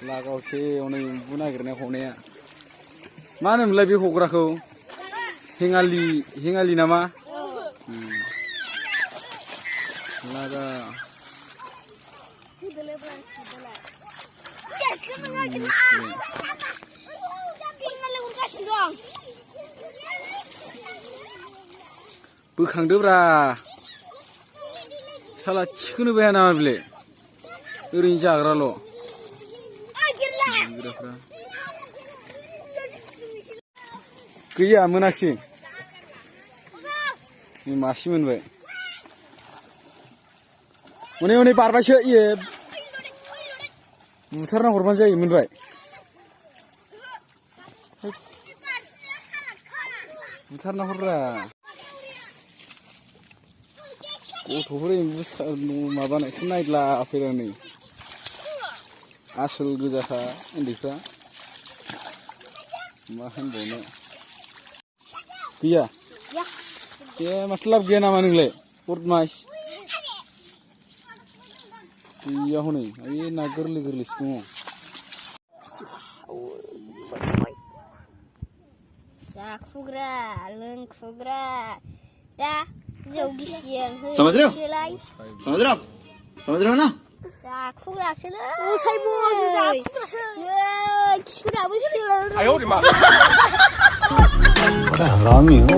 लागावसै हनै एम्बु नागिरनाय हनाया मा होनोमोनलाय बे हग्राखौ हेङालि नामा लागा बोखांदोब्रा साला थिखोनोबो हाया नामा बेलाय ओरैनो जाग्राल' गैया मोनाखिसै मासे मोनबाय हनै हनै बारबायसो इयो बुथारना हरबानो जायो मोनबाय बुथारना हरब्रा गथ'फोर एम्बु माबानायखौ नायद्ला फैदों नै आसोल गोजाखा उन्दैफ्रा मा होनबावनो गैया बे माथो लाब गैया नामा नोंलाय बदमाइस गैया हनै ओइ ना गोरलै गोरलैसो दङ जाखुग्रा लोंखुग्रा दा जौ गिसिजों होयोलाय समझ रहे हो ना जाखुग्रासोलै जाखुग्रासो खिफोराबो आयो रे मा बड़ा हरामी हो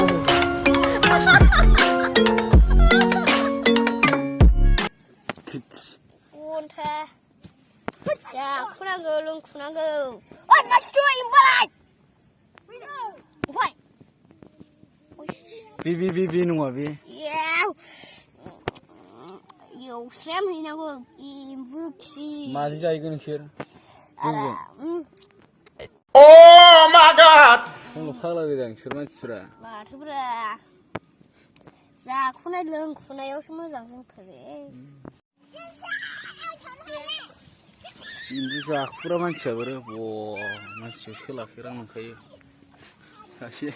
गन्था जाखुनांगौ लोंखुनांगौ ओइ मानसि दं एम्बुलाय बे नङा बे एवस्रेम हैनांगौ एम्बु खि माजों जाहैगोन नोंसोर जोंजों ओ माय गॉड फंल' खालायबायदां नोंसोर मानसिफोरा माथोब्रा जाखुनाय लोंखुनायावसो मोजां जोंफोरो एम्बु जाखुरा मानसियाबो मानसिया सोलाखैरा मोनखायो सासे